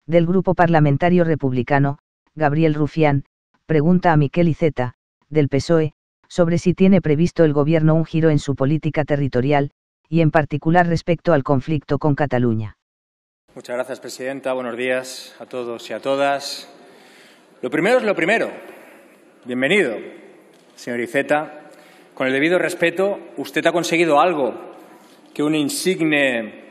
Del Grupo Parlamentario Republicano, Gabriel Rufián, pregunta a Miquel Iceta, del PSOE, sobre si tiene previsto el Gobierno un giro en su política territorial, y en particular respecto al conflicto con Cataluña. Muchas gracias, presidenta. Buenos días a todos y a todas. Lo primero es lo primero. Bienvenido, señor Iceta. Con el debido respeto, usted ha conseguido algo que un insigne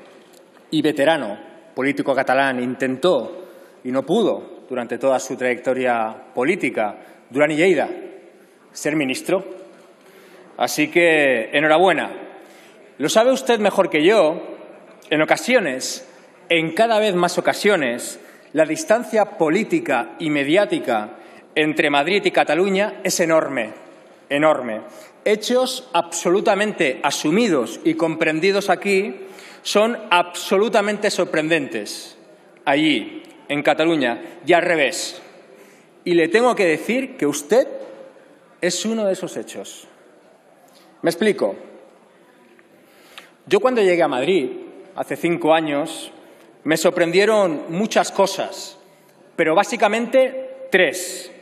y veterano político catalán intentó y no pudo durante toda su trayectoria política, Duran i Lleida, ser ministro. Así que, enhorabuena. Lo sabe usted mejor que yo, en ocasiones, en cada vez más ocasiones, la distancia política y mediática entre Madrid y Cataluña es enorme, enorme. Hechos absolutamente asumidos y comprendidos aquí son absolutamente sorprendentes allí, en Cataluña, y al revés. Y le tengo que decir que usted es uno de esos hechos. Me explico. Yo cuando llegué a Madrid, hace 5 años, me sorprendieron muchas cosas, pero básicamente 3.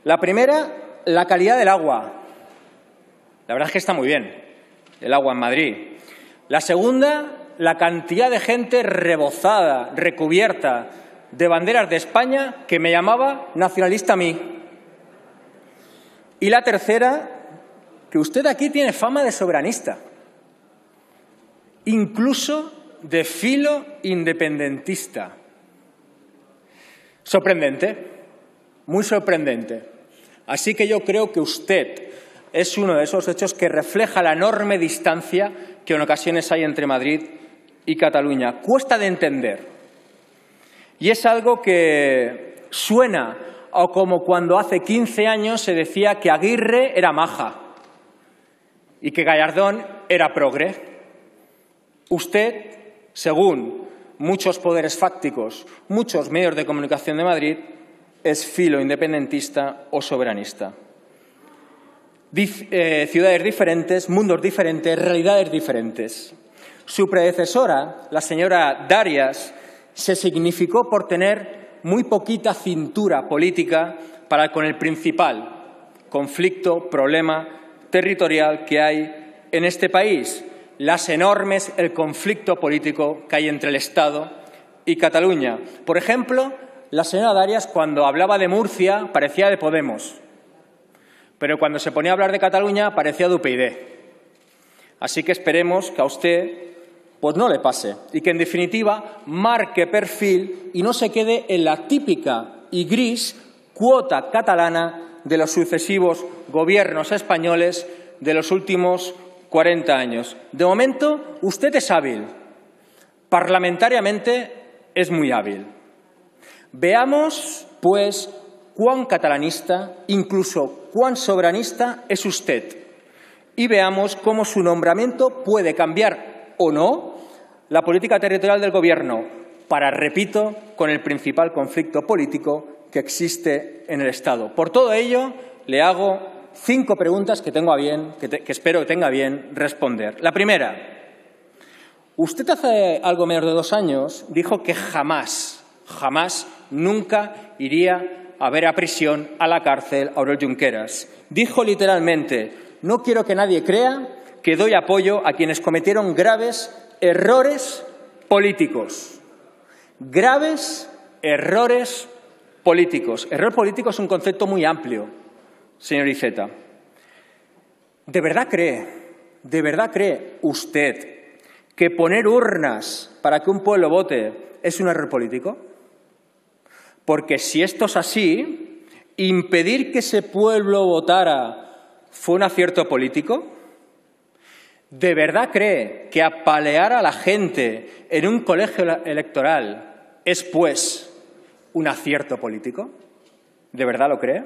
La primera, la calidad del agua. La verdad es que está muy bien el agua en Madrid. La segunda, la cantidad de gente rebozada, recubierta de banderas de España que me llamaba nacionalista a mí. Y la tercera, que usted aquí tiene fama de soberanista, incluso de filo independentista. Sorprendente, muy sorprendente. Así que yo creo que usted es uno de esos hechos que refleja la enorme distancia que en ocasiones hay entre Madrid y Cataluña. Cuesta de entender. Y es algo que suena o como cuando hace 15 años se decía que Aguirre era maja y que Gallardón era progre. Usted, según muchos poderes fácticos, muchos medios de comunicación de Madrid, es filo independentista o soberanista. Ciudades diferentes, mundos diferentes, realidades diferentes. Su predecesora, la señora Darias, se significó por tener muy poquita cintura política para con el principal conflicto, problema territorial que hay en este país, el conflicto político que hay entre el Estado y Cataluña. Por ejemplo, la señora Darias, cuando hablaba de Murcia, parecía de Podemos, pero cuando se ponía a hablar de Cataluña, parecía de UPyD. Así que esperemos que a usted pues no le pase y que, en definitiva, marque perfil y no se quede en la típica y gris cuota catalana de los sucesivos gobiernos españoles de los últimos 40 años. De momento, usted es hábil. Parlamentariamente es muy hábil. Veamos, pues, cuán catalanista, incluso cuán soberanista es usted. Y veamos cómo su nombramiento puede cambiar o no la política territorial del Gobierno para, repito, con el principal conflicto político que existe en el Estado. Por todo ello, le hago 5 preguntas que espero que tenga a bien responder. La primera, usted hace algo menos de 2 años dijo que jamás, nunca iría a ver a prisión, a la cárcel, a Oriol Junqueras. Dijo literalmente: no quiero que nadie crea que doy apoyo a quienes cometieron graves errores políticos. Graves errores políticos. Error político es un concepto muy amplio, señor Iceta. ¿De verdad cree usted que poner urnas para que un pueblo vote es un error político? Porque si esto es así, impedir que ese pueblo votara fue un acierto político. ¿De verdad cree que apalear a la gente en un colegio electoral es, pues, un acierto político? ¿De verdad lo cree?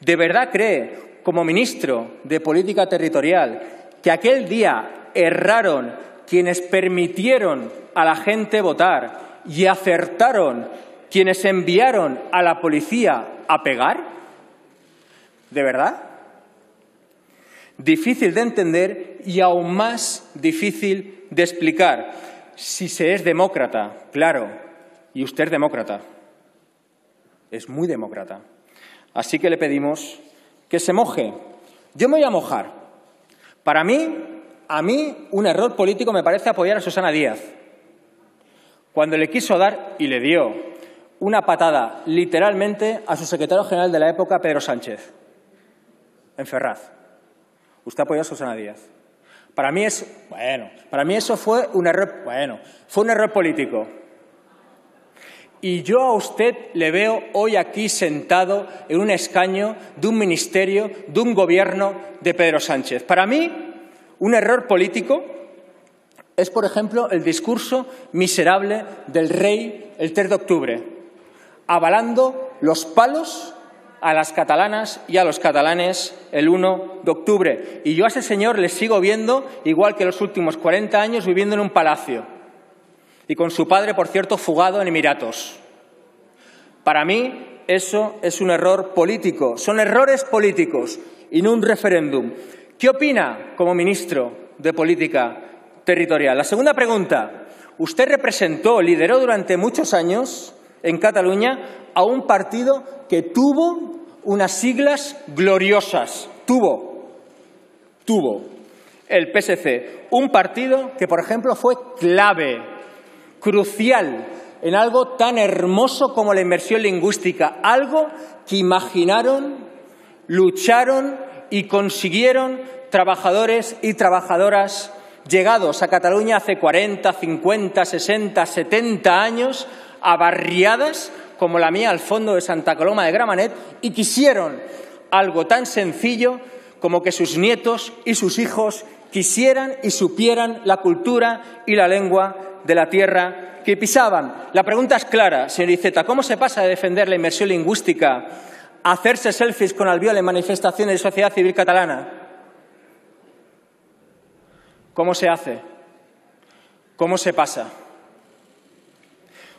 ¿De verdad cree, como ministro de Política Territorial, que aquel día erraron quienes permitieron a la gente votar y acertaron quienes enviaron a la policía a pegar? ¿De verdad? Difícil de entender y aún más difícil de explicar si se es demócrata, claro, y usted es demócrata. es muy demócrata. Así que le pedimos que se moje. Yo me voy a mojar. A mí, un error político me parece apoyar a Susana Díaz, cuando le quiso dar, y le dio, una patada, literalmente, a su secretario general de la época, Pedro Sánchez, en Ferraz. Usted apoyó a Susana Díaz. Para mí eso fue un error político. Y yo a usted le veo hoy aquí sentado en un escaño de un ministerio, de un gobierno de Pedro Sánchez. Para mí, un error político es, por ejemplo, el discurso miserable del rey el 3 de octubre, avalando los palos a las catalanas y a los catalanes el 1 de octubre. Y yo a ese señor le sigo viendo, igual que los últimos 40 años, viviendo en un palacio. Y con su padre, por cierto, fugado en Emiratos. Para mí, eso es un error político. Son errores políticos y no un referéndum. ¿Qué opina como ministro de Política Territorial? La segunda pregunta. Usted lideró durante muchos años en Cataluña a un partido que tuvo unas siglas gloriosas. Tuvo el PSC. Un partido que, por ejemplo, fue clave, crucial en algo tan hermoso como la inmersión lingüística, algo que imaginaron, lucharon y consiguieron trabajadores y trabajadoras llegados a Cataluña hace 40, 50, 60, 70 años, a barriadas como la mía al fondo de Santa Coloma de Gramenet, y quisieron algo tan sencillo como que sus nietos y sus hijos quisieran y supieran la cultura y la lengua de la tierra que pisaban. La pregunta es clara, señor Iceta. ¿Cómo se pasa de defender la inmersión lingüística a hacerse selfies con Albiol en manifestaciones de sociedad civil catalana? ¿Cómo se hace? ¿Cómo se pasa?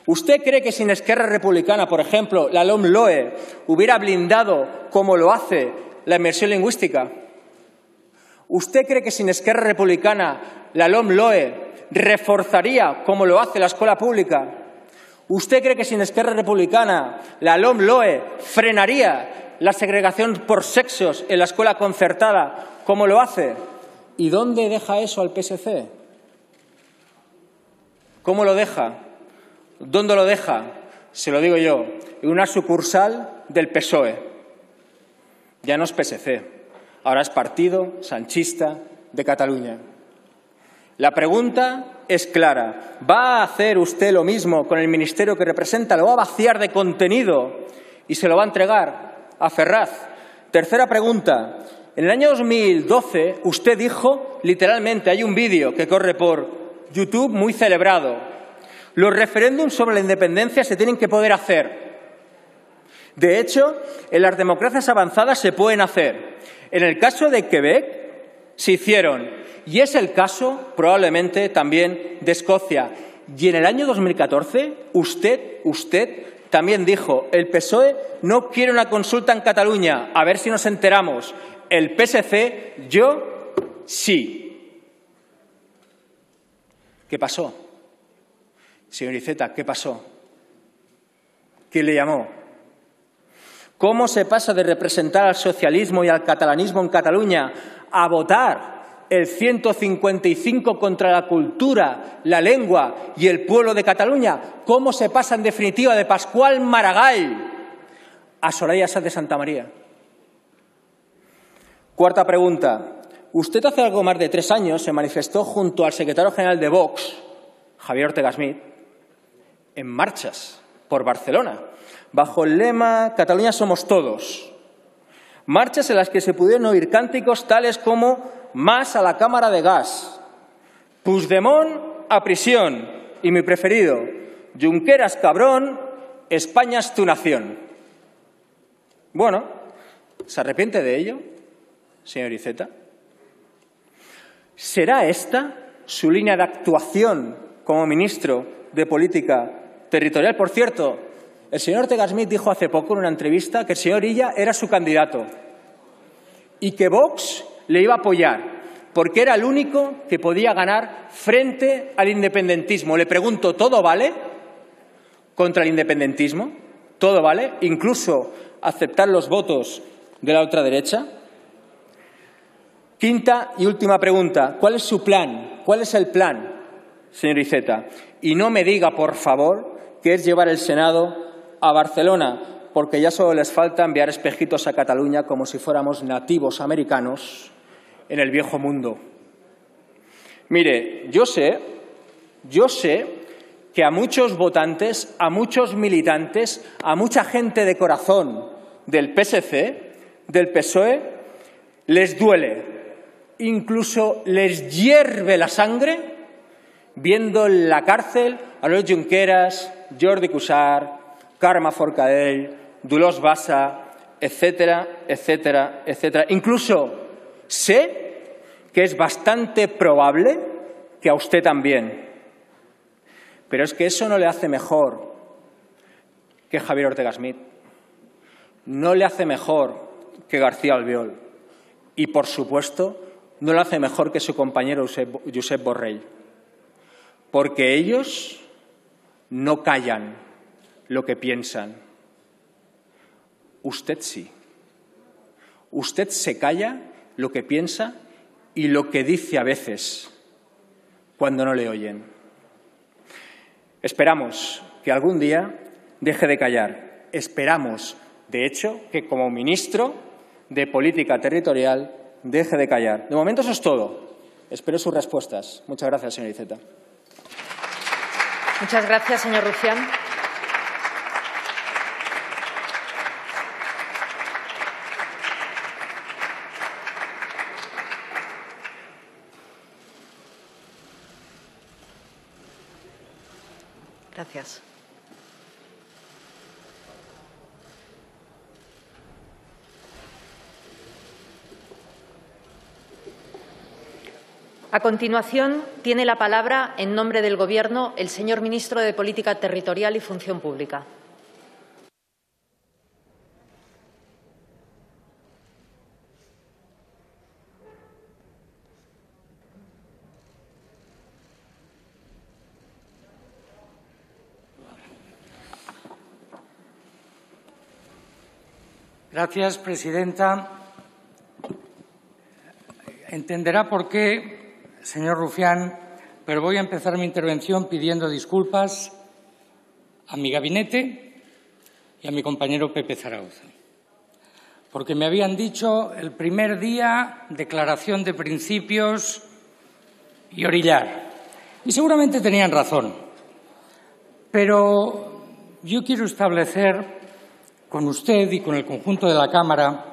¿Usted cree que sin Esquerra Republicana, por ejemplo, la LOMLOE hubiera blindado como lo hace la inmersión lingüística? ¿Usted cree que sin Esquerra Republicana la LOMLOE reforzaría como lo hace la escuela pública? ¿Usted cree que sin Esquerra Republicana la LOMLOE frenaría la segregación por sexos en la escuela concertada como lo hace? ¿Y dónde deja eso al PSC? ¿Cómo lo deja? ¿Dónde lo deja? Se lo digo yo, en una sucursal del PSOE. Ya no es PSC, ahora es Partido Sanchista de Cataluña. La pregunta es clara. ¿Va a hacer usted lo mismo con el ministerio que representa? ¿Lo va a vaciar de contenido y se lo va a entregar a Ferraz? Tercera pregunta. En el año 2012 usted dijo, literalmente, hay un vídeo que corre por YouTube muy celebrado: los referéndums sobre la independencia se tienen que poder hacer. De hecho, en las democracias avanzadas se pueden hacer. En el caso de Quebec se hicieron, y es el caso probablemente también de Escocia. Y en el año 2014 usted también dijo, el PSOE no quiere una consulta en Cataluña, a ver si nos enteramos. El PSC, yo, sí. ¿Qué pasó? Señor Iceta, ¿qué pasó? ¿Quién le llamó? ¿Cómo se pasa de representar al socialismo y al catalanismo en Cataluña a votar el 155 contra la cultura, la lengua y el pueblo de Cataluña? ¿Cómo se pasa, en definitiva, de Pascual Maragall a Soraya Sáenz de Santamaría? Cuarta pregunta. Usted hace algo más de 3 años se manifestó junto al secretario general de Vox, Javier Ortega Smith, en marchas por Barcelona, bajo el lema Cataluña somos todos. Marchas en las que se pudieron oír cánticos tales como más a la cámara de gas, Puigdemont a prisión y mi preferido, Junqueras cabrón, España es tu nación. Bueno, ¿se arrepiente de ello, señor Iceta? ¿Será esta su línea de actuación como ministro de Política Territorial? Por cierto, el señor Ortega Smith dijo hace poco en una entrevista que el señor Illa era su candidato y que Vox le iba a apoyar porque era el único que podía ganar frente al independentismo. Le pregunto, ¿todo vale contra el independentismo? todo vale, incluso aceptar los votos de la ultraderecha. Quinta y última pregunta, ¿cuál es su plan? ¿Cuál es el plan, señor Iceta? Y no me diga, por favor, que es llevar el Senado a Barcelona, porque ya solo les falta enviar espejitos a Cataluña como si fuéramos nativos americanos en el viejo mundo. Mire, yo sé que a muchos votantes, a muchos militantes, a mucha gente de corazón del PSC, del PSOE, les duele, incluso les hierve la sangre viendo en la cárcel a los Junqueras, Jordi Cuixart, Carme Forcadell, Dolors Bassa, etcétera, etcétera, etcétera. Incluso sé que es bastante probable que a usted también. Pero es que eso no le hace mejor que Javier Ortega Smith, no le hace mejor que García Albiol y, por supuesto, no lo hace mejor que su compañero Josep Borrell, porque ellos no callan lo que piensan. Usted sí. Usted se calla lo que piensa y lo que dice a veces cuando no le oyen. Esperamos que algún día deje de callar. Esperamos, de hecho, que como ministro de Política Territorial deje de callar. De momento eso es todo. Espero sus respuestas. Muchas gracias, señor Iceta. Muchas gracias, señor Rufián. Gracias. A continuación, tiene la palabra, en nombre del Gobierno, el señor ministro de Política Territorial y Función Pública. Gracias, presidenta. Entenderá por qué, señor Rufián, pero voy a empezar mi intervención pidiendo disculpas a mi gabinete y a mi compañero Pepe Zaragoza, porque me habían dicho el primer día declaración de principios y orillar. Y seguramente tenían razón, pero yo quiero establecer con usted y con el conjunto de la Cámara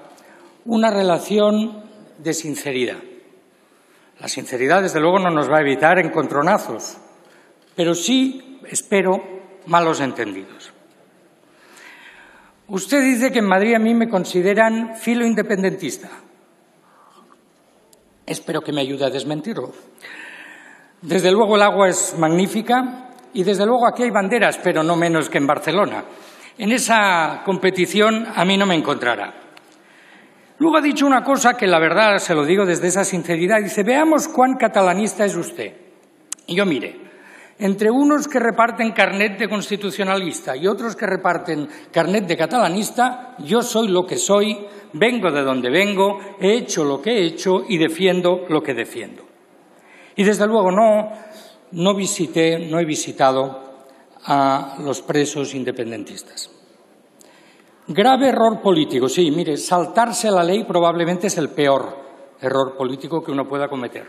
una relación de sinceridad. La sinceridad, desde luego, no nos va a evitar encontronazos, pero sí, espero, malos entendidos. Usted dice que en Madrid a mí me consideran filoindependentista. Espero que me ayude a desmentirlo. Desde luego el agua es magnífica y desde luego aquí hay banderas, pero no menos que en Barcelona. En esa competición a mí no me encontrará. Luego ha dicho una cosa que la verdad se lo digo desde esa sinceridad. Dice, veamos cuán catalanista es usted. Y yo, mire, entre unos que reparten carnet de constitucionalista y otros que reparten carnet de catalanista, yo soy lo que soy, vengo de donde vengo, he hecho lo que he hecho y defiendo lo que defiendo. Y desde luego no he visitado a los presos independentistas. Grave error político. Sí, mire, saltarse la ley probablemente es el peor error político que uno pueda cometer.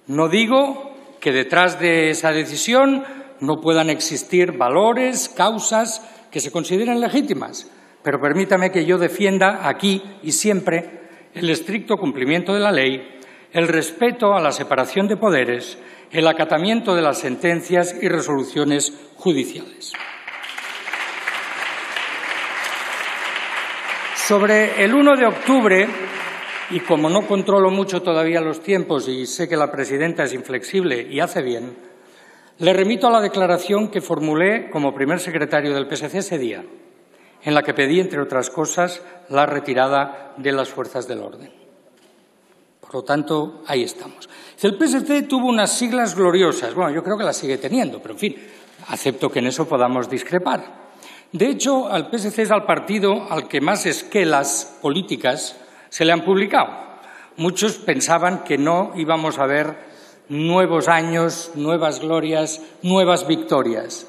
No digo que detrás de esa decisión no puedan existir valores, causas que se consideren legítimas, pero permítame que yo defienda aquí y siempre el estricto cumplimiento de la ley, el respeto a la separación de poderes, el acatamiento de las sentencias y resoluciones judiciales. Sobre el 1 de octubre, y como no controlo mucho todavía los tiempos y sé que la presidenta es inflexible y hace bien, le remito a la declaración que formulé como primer secretario del PSC ese día, en la que pedí, entre otras cosas, la retirada de las fuerzas del orden. Por lo tanto, ahí estamos. El PSC tuvo unas siglas gloriosas. Bueno, yo creo que las sigue teniendo, pero en fin, acepto que en eso podamos discrepar. De hecho, al PSC es al partido al que más esquelas políticas se le han publicado. Muchos pensaban que no íbamos a ver nuevos años, nuevas glorias, nuevas victorias.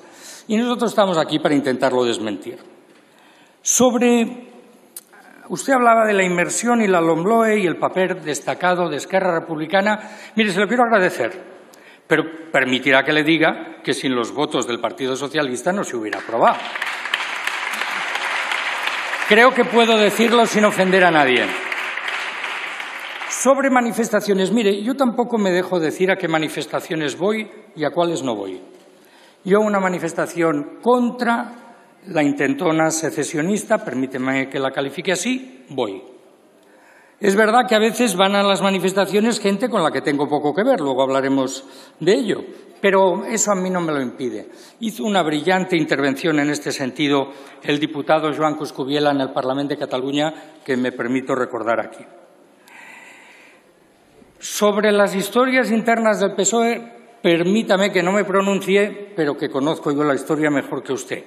Y nosotros estamos aquí para intentarlo desmentir. Usted hablaba de la inmersión y la LOMLOE y el papel destacado de Esquerra Republicana. Mire, se lo quiero agradecer, pero permitirá que le diga que sin los votos del Partido Socialista no se hubiera aprobado. Creo que puedo decirlo sin ofender a nadie. Sobre manifestaciones, mire, yo tampoco me dejo decir a qué manifestaciones voy y a cuáles no voy. Yo a una manifestación contra la intentona secesionista, permíteme que la califique así, voy. Es verdad que a veces van a las manifestaciones gente con la que tengo poco que ver, luego hablaremos de ello, pero eso a mí no me lo impide. Hizo una brillante intervención en este sentido el diputado Joan Coscubiela en el Parlamento de Cataluña, que me permito recordar aquí. Sobre las historias internas del PSOE, permítame que no me pronuncie, pero que conozco yo la historia mejor que usted.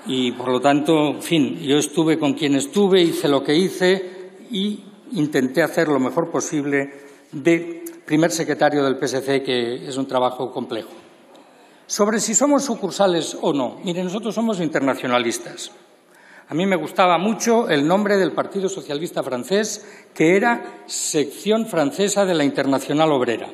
Y, por lo tanto, en fin, yo estuve con quien estuve, hice lo que hice y intenté hacer lo mejor posible de primer secretario del PSC, que es un trabajo complejo. Sobre si somos sucursales o no, mire, nosotros somos internacionalistas. A mí me gustaba mucho el nombre del Partido Socialista francés, que era Sección Francesa de la Internacional Obrera.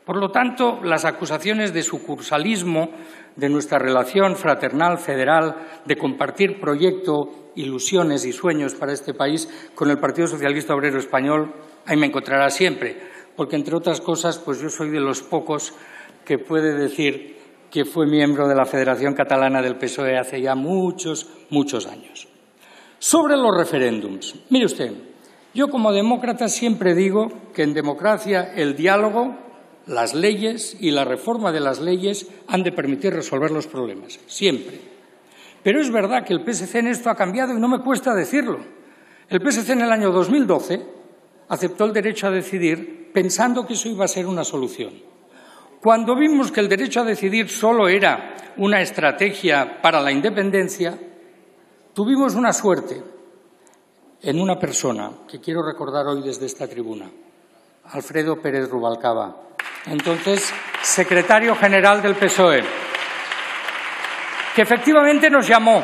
Por lo tanto, las acusaciones de sucursalismo de nuestra relación fraternal, federal, de compartir proyecto, ilusiones y sueños para este país con el Partido Socialista Obrero Español, ahí me encontrará siempre, porque, entre otras cosas, pues yo soy de los pocos que puede decir que fue miembro de la Federación Catalana del PSOE hace ya muchos, muchos años. Sobre los referéndums, mire usted, yo como demócrata siempre digo que en democracia el diálogo, las leyes y la reforma de las leyes han de permitir resolver los problemas, siempre. Pero es verdad que el PSC en esto ha cambiado y no me cuesta decirlo. El PSC en el año 2012 aceptó el derecho a decidir pensando que eso iba a ser una solución. Cuando vimos que el derecho a decidir solo era una estrategia para la independencia, tuvimos una suerte en una persona que quiero recordar hoy desde esta tribuna, Alfredo Pérez Rubalcaba, entonces secretario general del PSOE, que efectivamente nos llamó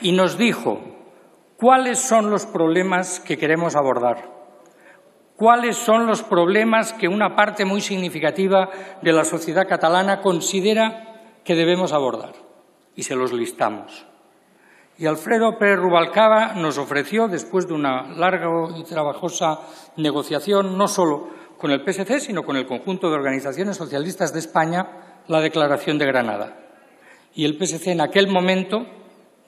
y nos dijo cuáles son los problemas que queremos abordar, cuáles son los problemas que una parte muy significativa de la sociedad catalana considera que debemos abordar, y se los listamos. Y Alfredo Pérez Rubalcaba nos ofreció, después de una larga y trabajosa negociación, no solo con el PSC, sino con el conjunto de organizaciones socialistas de España, la Declaración de Granada. Y el PSC en aquel momento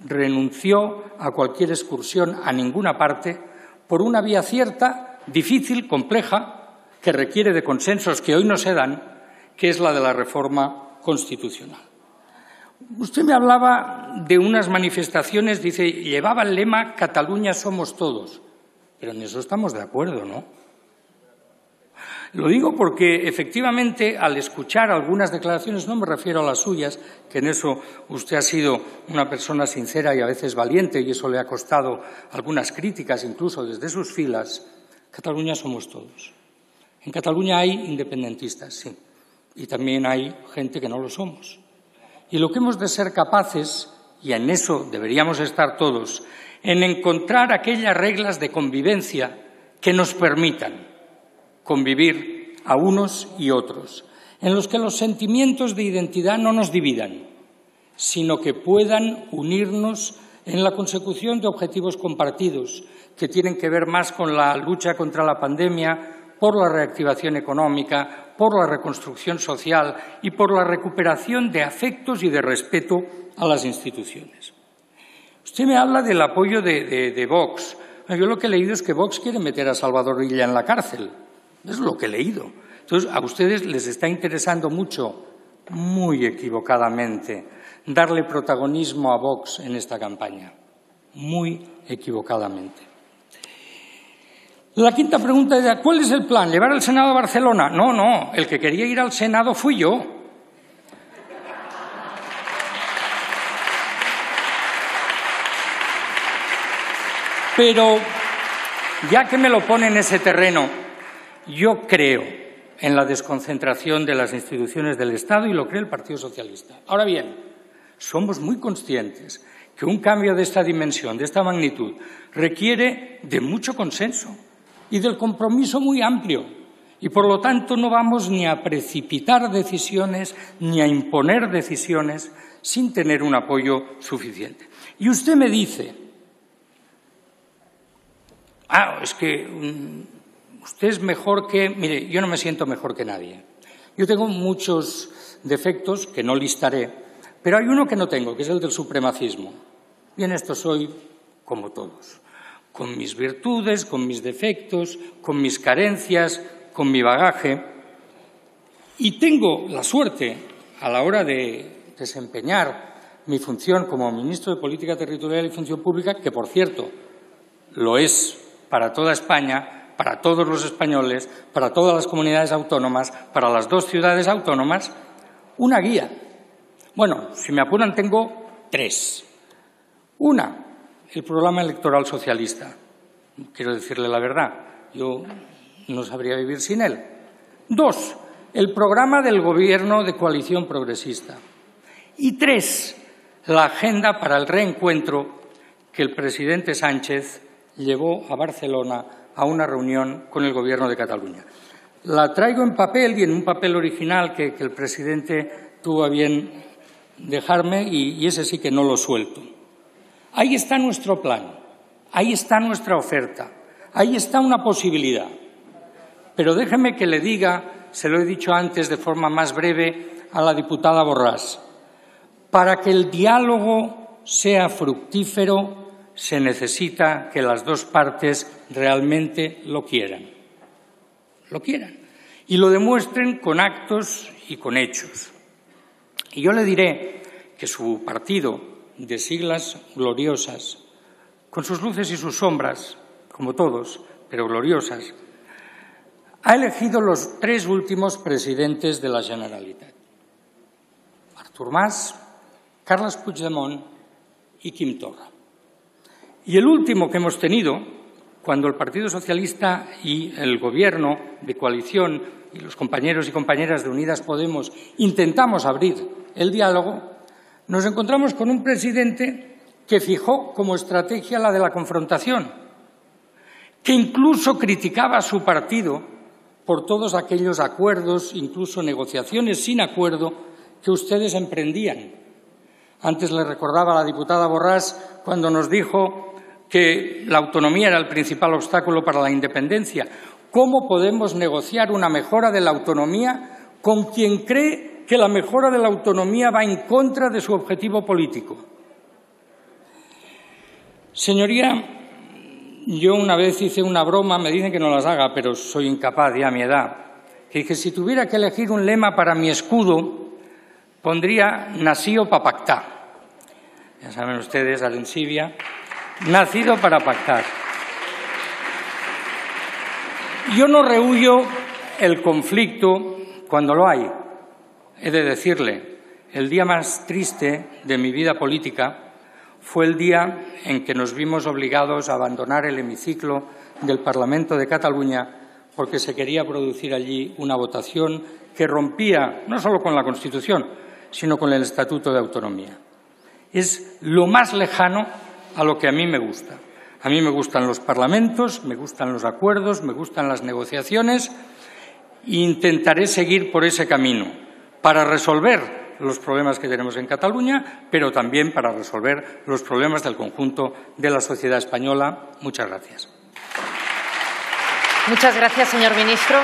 renunció a cualquier excursión a ninguna parte por una vía cierta, difícil, compleja, que requiere de consensos que hoy no se dan, que es la de la reforma constitucional. Usted me hablaba de unas manifestaciones, dice, llevaba el lema «Cataluña somos todos». Pero en eso estamos de acuerdo, ¿no? Lo digo porque, efectivamente, al escuchar algunas declaraciones, no me refiero a las suyas, que en eso usted ha sido una persona sincera y a veces valiente, y eso le ha costado algunas críticas, incluso desde sus filas, Cataluña somos todos. En Cataluña hay independentistas, sí, y también hay gente que no lo somos. Y lo que hemos de ser capaces, y en eso deberíamos estar todos, en encontrar aquellas reglas de convivencia que nos permitan convivir a unos y otros, en los que los sentimientos de identidad no nos dividan, sino que puedan unirnos en la consecución de objetivos compartidos, que tienen que ver más con la lucha contra la pandemia, por la reactivación económica, por la reconstrucción social y por la recuperación de afectos y de respeto a las instituciones. Usted me habla del apoyo de Vox. Yo lo que he leído es que Vox quiere meter a Salvador Illa en la cárcel. Es lo que he leído. Entonces, a ustedes les está interesando mucho, muy equivocadamente, darle protagonismo a Vox en esta campaña. Muy equivocadamente. La quinta pregunta es, ¿cuál es el plan? ¿Llevar el Senado a Barcelona? No, el que quería ir al Senado fui yo. Pero, ya que me lo pone en ese terreno, yo creo en la desconcentración de las instituciones del Estado y lo cree el Partido Socialista. Ahora bien, somos muy conscientes que un cambio de esta dimensión, de esta magnitud, requiere de mucho consenso y del compromiso muy amplio. Y, por lo tanto, no vamos ni a precipitar decisiones ni a imponer decisiones sin tener un apoyo suficiente. Y usted me dice, es que usted es mejor que... Mire, yo no me siento mejor que nadie. Yo tengo muchos defectos que no listaré, pero hay uno que no tengo, que es el del supremacismo. Y en esto soy como todos, con mis virtudes, con mis defectos, con mis carencias, con mi bagaje. Y tengo la suerte, a la hora de desempeñar mi función como ministro de Política Territorial y Función Pública, que, por cierto, lo es para toda España, para todos los españoles, para todas las comunidades autónomas, para las 2 ciudades autónomas, una guía. Bueno, si me apuran, tengo 3. Una, el programa electoral socialista. Quiero decirle la verdad, yo no sabría vivir sin él. 2, el programa del Gobierno de coalición progresista. Y 3, la agenda para el reencuentro que el presidente Sánchez llevó a Barcelona a una reunión con el Gobierno de Cataluña. La traigo en papel y en un papel original que el presidente tuvo a bien dejarme y ese sí que no lo suelto. Ahí está nuestro plan, ahí está nuestra oferta, ahí está una posibilidad. Pero déjeme que le diga, se lo he dicho antes de forma más breve a la diputada Borràs, para que el diálogo sea fructífero se necesita que las 2 partes realmente lo quieran. Lo quieran. Y lo demuestren con actos y con hechos. Y yo le diré que su partido, de siglas gloriosas, con sus luces y sus sombras, como todos, pero gloriosas, ha elegido los 3 últimos presidentes de la Generalitat: Artur Mas, Carles Puigdemont y Quim Torra. Y el último que hemos tenido, cuando el Partido Socialista y el Gobierno de coalición y los compañeros y compañeras de Unidas Podemos intentamos abrir el diálogo, nos encontramos con un presidente que fijó como estrategia la de la confrontación, que incluso criticaba a su partido por todos aquellos acuerdos, incluso negociaciones sin acuerdo, que ustedes emprendían. Antes le recordaba a la diputada Borràs cuando nos dijo que la autonomía era el principal obstáculo para la independencia. ¿Cómo podemos negociar una mejora de la autonomía con quien cree que la mejora de la autonomía va en contra de su objetivo político? Señoría, yo una vez hice una broma, me dicen que no las haga, pero soy incapaz ya a mi edad, que dije, si tuviera que elegir un lema para mi escudo, pondría «Nació pa pactar». Ya saben ustedes, Arencibia, nacido para pactar. Yo no rehuyo el conflicto cuando lo hay. He de decirle, el día más triste de mi vida política fue el día en que nos vimos obligados a abandonar el hemiciclo del Parlamento de Cataluña porque se quería producir allí una votación que rompía no solo con la Constitución, sino con el Estatuto de Autonomía. Es lo más lejano a lo que a mí me gusta. A mí me gustan los parlamentos, me gustan los acuerdos, me gustan las negociaciones e intentaré seguir por ese camino para resolver los problemas que tenemos en Cataluña, pero también para resolver los problemas del conjunto de la sociedad española. Muchas gracias. Muchas gracias, señor ministro.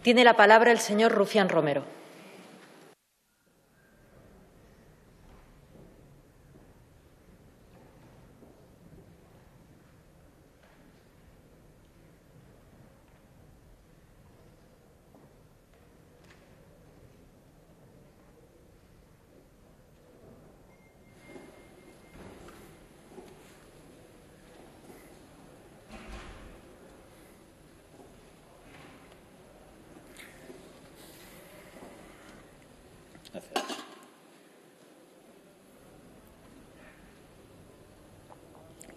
Tiene la palabra el señor Rufián Romero. Gracias.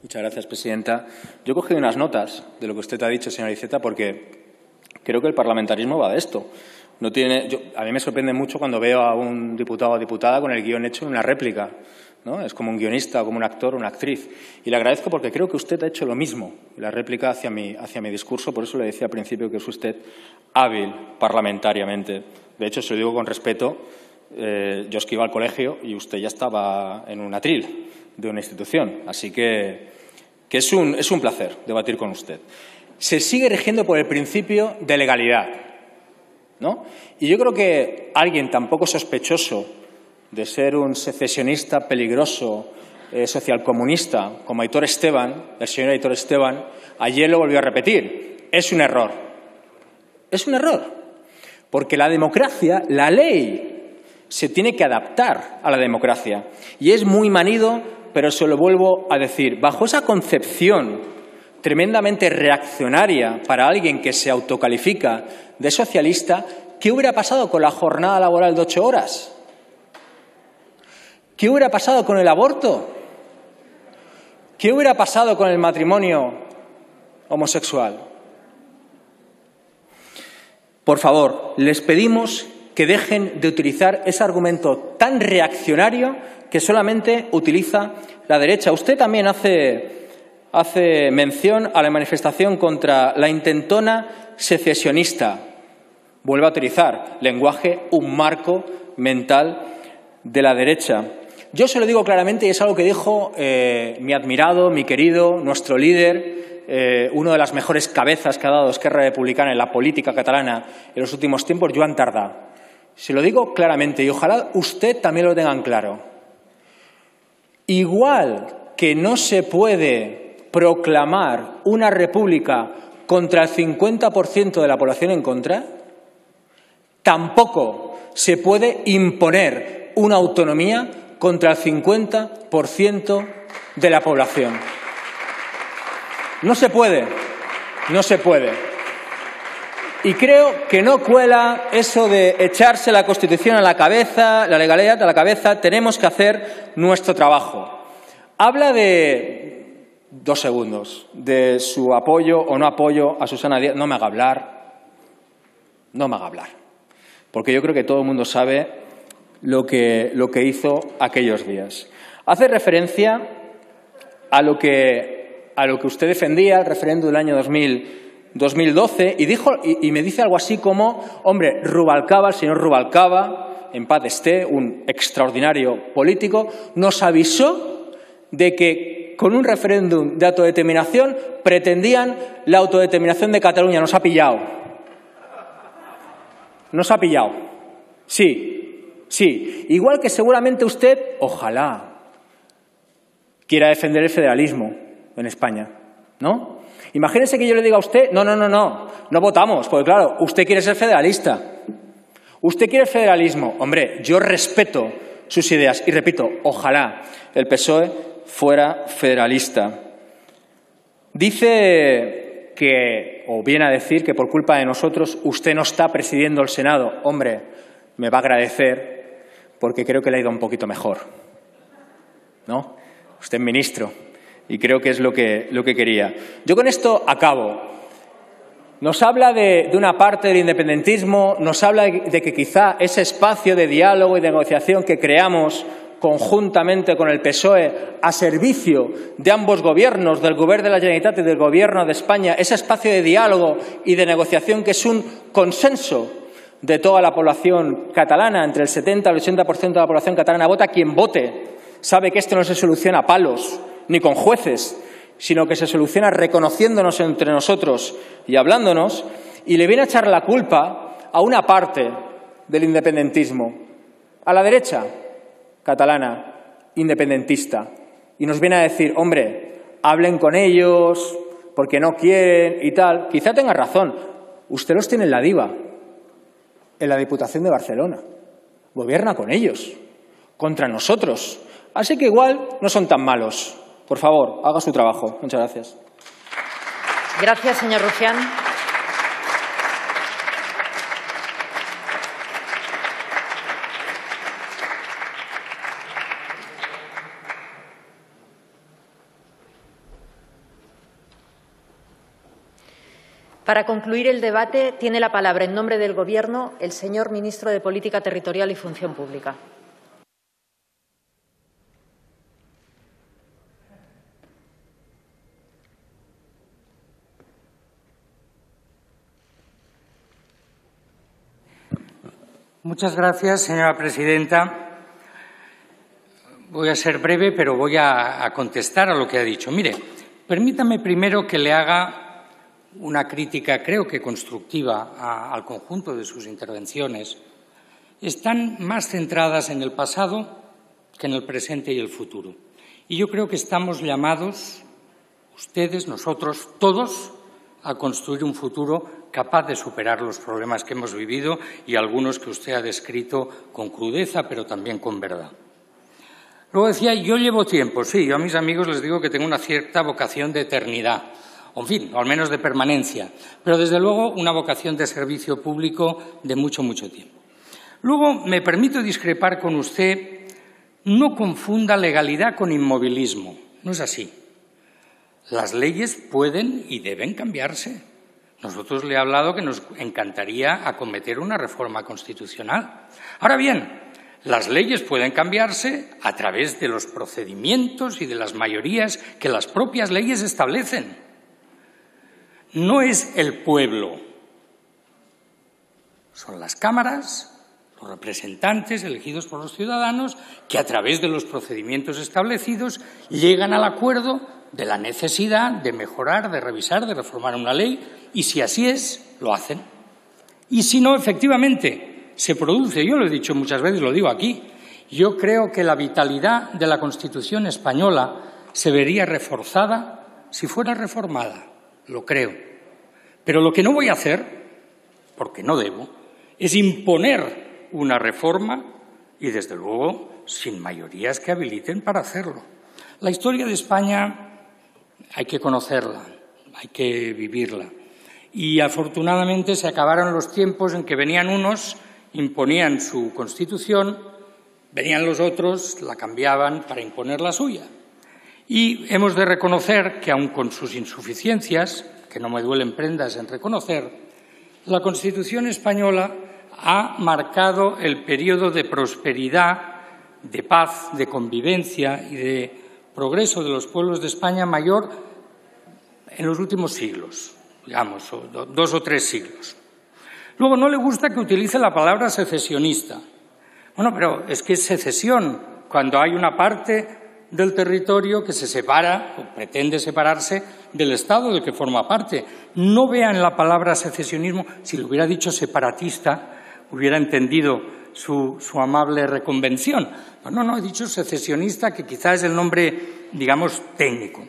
Muchas gracias, presidenta. Yo he cogido unas notas de lo que usted ha dicho, señora Iceta, porque creo que el parlamentarismo va de esto. A mí me sorprende mucho cuando veo a un diputado o diputada con el guión hecho en una réplica, ¿no? Es como un guionista, como un actor o una actriz. Y le agradezco porque creo que usted ha hecho lo mismo, la réplica hacia mi discurso. Por eso le decía al principio que es usted hábil parlamentariamente. De hecho, se lo digo con respeto. Yo es que iba al colegio y usted ya estaba en un atril de una institución. Así que es un placer debatir con usted. Se sigue rigiendo por el principio de legalidad, ¿no? Y yo creo que alguien tan poco sospechoso de ser un secesionista peligroso, socialcomunista, como Aitor Esteban, el señor Aitor Esteban, ayer lo volvió a repetir. Es un error. Es un error. Porque la democracia, la ley, se tiene que adaptar a la democracia. Y es muy manido, pero se lo vuelvo a decir. Bajo esa concepción tremendamente reaccionaria para alguien que se autocalifica de socialista, ¿qué hubiera pasado con la jornada laboral de 8 horas? ¿Qué hubiera pasado con el aborto? ¿Qué hubiera pasado con el matrimonio homosexual? Por favor, les pedimos que dejen de utilizar ese argumento tan reaccionario que solamente utiliza la derecha. Usted también hace mención a la manifestación contra la intentona secesionista. Vuelve a utilizar lenguaje, un marco mental de la derecha. Yo se lo digo claramente y es algo que dijo mi admirado, mi querido, nuestro líder, uno de las mejores cabezas que ha dado Esquerra Republicana en la política catalana en los últimos tiempos, Joan Tardà. Se lo digo claramente y ojalá usted también lo tenga claro. Igual que no se puede proclamar una república contra el 50% de la población en contra, tampoco se puede imponer una autonomía contra el 50% de la población. No se puede, no se puede. Y creo que no cuela eso de echarse la Constitución a la cabeza, la legalidad a la cabeza. Tenemos que hacer nuestro trabajo. Habla de 2 segundos, de su apoyo o no apoyo a Susana Díaz. No me haga hablar, no me haga hablar. Porque yo creo que todo el mundo sabe lo que hizo aquellos días. Hace referencia a lo que usted defendía, el referéndum del año 2012, y me dice algo así como, hombre, Rubalcaba, el señor Rubalcaba, en paz esté, un extraordinario político, nos avisó de que con un referéndum de autodeterminación pretendían la autodeterminación de Cataluña. Nos ha pillado. Nos ha pillado. Sí, sí. Igual que seguramente usted, ojalá, quiera defender el federalismo en España, ¿no? Imagínese que yo le diga a usted, no votamos, porque claro, usted quiere ser federalista. Usted quiere el federalismo. Hombre, yo respeto sus ideas y repito, ojalá el PSOE fuera federalista. Dice que, o viene a decir que por culpa de nosotros usted no está presidiendo el Senado. Hombre, me va a agradecer porque creo que le ha ido un poquito mejor, ¿no? Usted es ministro y creo que es lo que quería. Yo con esto acabo. Nos habla de una parte del independentismo, nos habla de que quizá ese espacio de diálogo y de negociación que creamos conjuntamente con el PSOE a servicio de ambos gobiernos, del Govern de la Generalitat y del Gobierno de España, ese espacio de diálogo y de negociación que es un consenso de toda la población catalana, entre el 70 y el 80% de la población catalana, vota quien vote, sabe que esto no se soluciona a palos ni con jueces, sino que se soluciona reconociéndonos entre nosotros y hablándonos, y le viene a echar la culpa a una parte del independentismo, a la derecha catalana independentista, y nos viene a decir, hombre, hablen con ellos porque no quieren y tal. Quizá tenga razón, usted los tiene en la Diva, en la Diputación de Barcelona, gobierna con ellos, contra nosotros, así que igual no son tan malos. Por favor, haga su trabajo. Muchas gracias. Gracias, señor Rufián. Para concluir el debate, tiene la palabra en nombre del Gobierno el señor ministro de Política Territorial y Función Pública. Muchas gracias, señora presidenta. Voy a ser breve, pero voy a contestar a lo que ha dicho. Mire, permítame primero que le haga una crítica, creo que constructiva, al conjunto de sus intervenciones. Están más centradas en el pasado que en el presente y el futuro. Y yo creo que estamos llamados, ustedes, nosotros, todos, a construir un futuro capaz de superar los problemas que hemos vivido y algunos que usted ha descrito con crudeza, pero también con verdad. Luego decía, yo llevo tiempo, sí, yo a mis amigos les digo que tengo una cierta vocación de eternidad, o en fin, o al menos de permanencia, pero desde luego una vocación de servicio público de mucho, mucho tiempo. Luego me permito discrepar con usted, no confunda legalidad con inmovilismo, no es así. Las leyes pueden y deben cambiarse. Nosotros le he hablado que nos encantaría acometer una reforma constitucional. Ahora bien, las leyes pueden cambiarse a través de los procedimientos y de las mayorías que las propias leyes establecen. No es el pueblo, son las cámaras, los representantes elegidos por los ciudadanos que a través de los procedimientos establecidos llegan al acuerdo de la necesidad de mejorar, de revisar, de reformar una ley y si así es, lo hacen. Y si no, efectivamente, se produce, yo lo he dicho muchas veces, lo digo aquí, yo creo que la vitalidad de la Constitución española se vería reforzada si fuera reformada, lo creo. Pero lo que no voy a hacer, porque no debo, es imponer una reforma y, desde luego, sin mayorías que habiliten para hacerlo. La historia de España hay que conocerla, hay que vivirla. Y, afortunadamente, se acabaron los tiempos en que venían unos, imponían su Constitución, venían los otros, la cambiaban para imponer la suya. Y hemos de reconocer que, aun con sus insuficiencias, que no me duelen prendas en reconocer, la Constitución española ha marcado el periodo de prosperidad, de paz, de convivencia y de progreso de los pueblos de España mayor en los últimos siglos, digamos, 2 o 3 siglos. Luego, no le gusta que utilice la palabra secesionista. Bueno, pero es que es secesión cuando hay una parte del territorio que se separa o pretende separarse del Estado del que forma parte. No vean la palabra secesionismo, si lo hubiera dicho separatista, hubiera entendido su amable reconvención. Pero no, he dicho secesionista, que quizás es el nombre, digamos, técnico.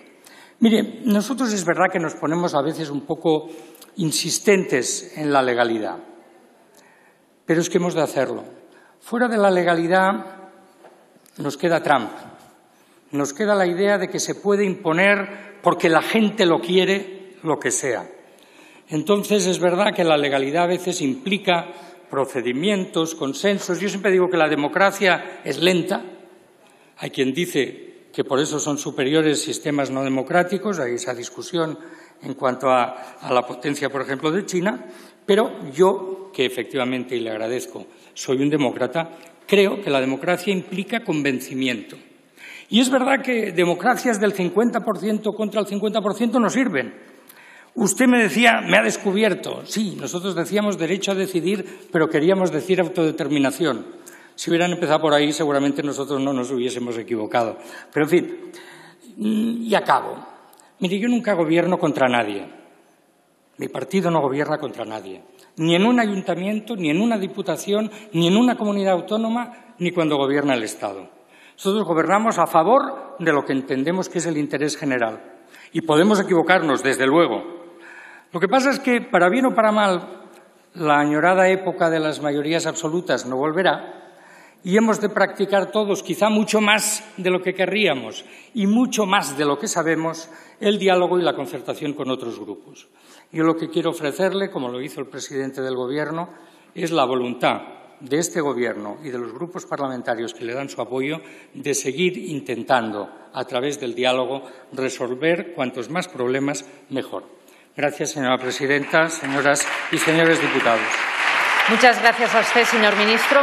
Mire, nosotros es verdad que nos ponemos a veces un poco insistentes en la legalidad, pero es que hemos de hacerlo. Fuera de la legalidad nos queda Trump, nos queda la idea de que se puede imponer porque la gente lo quiere, lo que sea. Entonces es verdad que la legalidad a veces implica procedimientos, consensos. Yo siempre digo que la democracia es lenta. Hay quien dice que por eso son superiores sistemas no democráticos. Hay esa discusión en cuanto a la potencia, por ejemplo, de China. Pero yo, que efectivamente, y le agradezco, soy un demócrata, creo que la democracia implica convencimiento. Y es verdad que democracias del 50% contra el 50% no sirven. Usted me decía, me ha descubierto. Sí, nosotros decíamos derecho a decidir, pero queríamos decir autodeterminación. Si hubieran empezado por ahí, seguramente nosotros no nos hubiésemos equivocado. Pero, en fin, y acabo. Mire, yo nunca gobierno contra nadie. Mi partido no gobierna contra nadie. Ni en un ayuntamiento, ni en una diputación, ni en una comunidad autónoma, ni cuando gobierna el Estado. Nosotros gobernamos a favor de lo que entendemos que es el interés general. Y podemos equivocarnos, desde luego. Lo que pasa es que, para bien o para mal, la añorada época de las mayorías absolutas no volverá y hemos de practicar todos, quizá mucho más de lo que querríamos y mucho más de lo que sabemos, el diálogo y la concertación con otros grupos. Yo lo que quiero ofrecerle, como lo hizo el presidente del Gobierno, es la voluntad de este Gobierno y de los grupos parlamentarios que le dan su apoyo de seguir intentando, a través del diálogo, resolver cuantos más problemas mejor. Gracias, señora presidenta, señoras y señores diputados. Muchas gracias a usted, señor ministro.